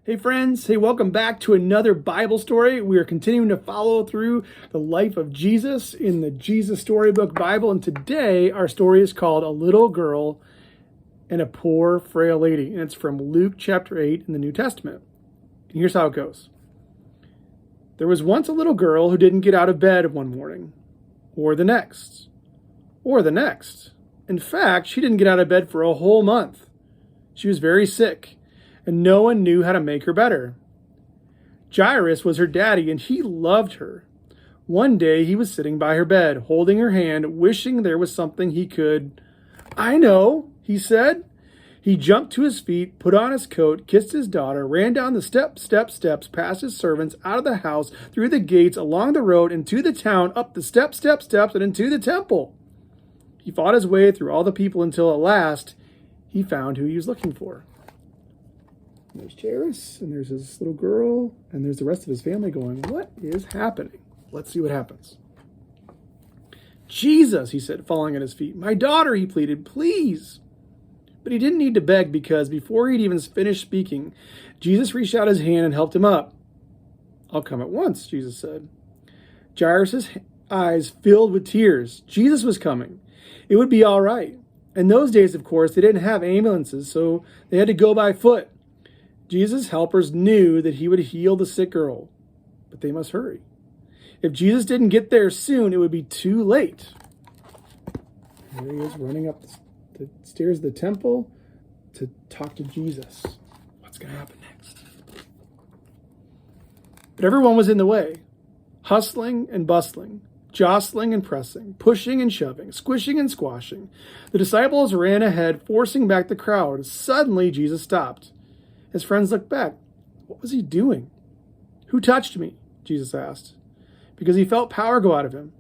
Hey friends, hey, welcome back to another Bible story. We are continuing to follow through the life of Jesus in the Jesus Storybook Bible. And today our story is called A Little Girl and a Poor Frail Lady. And it's from Luke chapter 8 in the New Testament. And here's how it goes. There was once a little girl who didn't get out of bed one morning, or the next, or the next. In fact, she didn't get out of bed for a whole month. She was very sick, and no one knew how to make her better. Jairus was her daddy, and he loved her. One day he was sitting by her bed, holding her hand, wishing there was something he could. "I know," he said. He jumped to his feet, put on his coat, kissed his daughter, ran down the steps, past his servants, out of the house, through the gates, along the road, into the town, up the steps, and into the temple. He fought his way through all the people until at last he found who he was looking for. And there's Jairus, and there's his little girl, and there's the rest of his family going, "What is happening?" Let's see what happens. "Jesus," he said, falling at his feet. "My daughter," he pleaded, "please." But he didn't need to beg, because before he'd even finished speaking, Jesus reached out his hand and helped him up. "I'll come at once," Jesus said. Jairus' eyes filled with tears. Jesus was coming. It would be all right. In those days, of course, they didn't have ambulances, so they had to go by foot. Jesus' helpers knew that he would heal the sick girl, but they must hurry. If Jesus didn't get there soon, it would be too late. Here he is running up the stairs of the temple to talk to Jesus. What's going to happen next? But everyone was in the way, hustling and bustling, jostling and pressing, pushing and shoving, squishing and squashing. The disciples ran ahead, forcing back the crowd. Suddenly, Jesus stopped. His friends looked back. What was he doing? "Who touched me?" Jesus asked, because he felt power go out of him.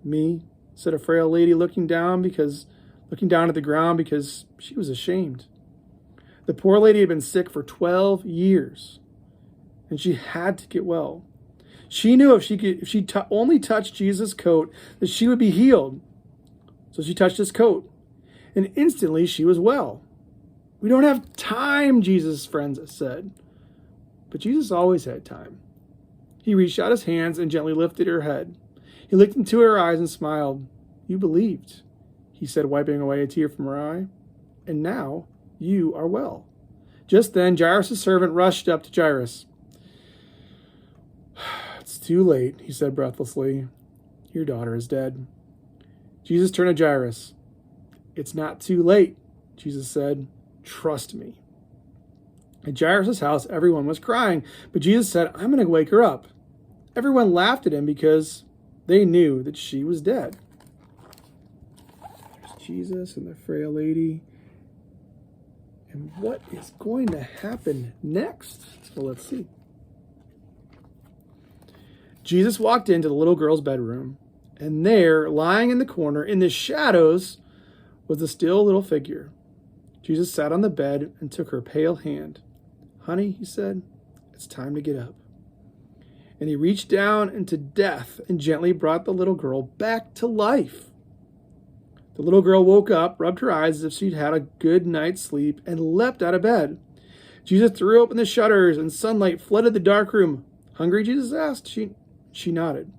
"Me," said a frail lady, looking down at the ground because she was ashamed. The poor lady had been sick for 12 years, and she had to get well. She knew if she only touched Jesus' coat, that she would be healed. So she touched his coat, and instantly she was well. "We don't have time," Jesus' friends said. But Jesus always had time. He reached out his hands and gently lifted her head. He looked into her eyes and smiled. "You believed," he said, wiping away a tear from her eye. "And now you are well." Just then, Jairus' servant rushed up to Jairus. "It's too late," he said breathlessly. "Your daughter is dead." Jesus turned to Jairus. "It's not too late," Jesus said. "Trust me." At Jairus' house, everyone was crying, but Jesus said, "I'm going to wake her up." Everyone laughed at him because they knew that she was dead. There's Jesus and the frail lady. And what is going to happen next? Well, let's see. Jesus walked into the little girl's bedroom, and there, lying in the corner, in the shadows, was the still little figure. Jesus sat on the bed and took her pale hand. "Honey," he said, "it's time to get up." And he reached down into death and gently brought the little girl back to life. The little girl woke up, rubbed her eyes as if she'd had a good night's sleep, and leapt out of bed. Jesus threw open the shutters, and sunlight flooded the dark room. "Hungry?" Jesus asked. She nodded.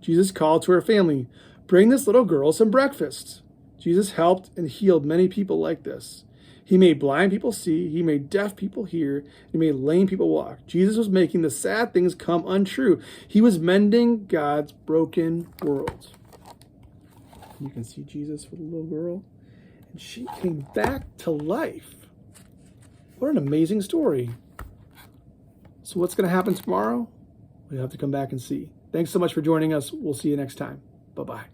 Jesus called to her family, "Bring this little girl some breakfast." Jesus helped and healed many people like this. He made blind people see, he made deaf people hear, he made lame people walk. Jesus was making the sad things come untrue. He was mending God's broken world. You can see Jesus with a little girl, and she came back to life. What an amazing story. So what's going to happen tomorrow? We'll have to come back and see. Thanks so much for joining us. We'll see you next time. Bye-bye.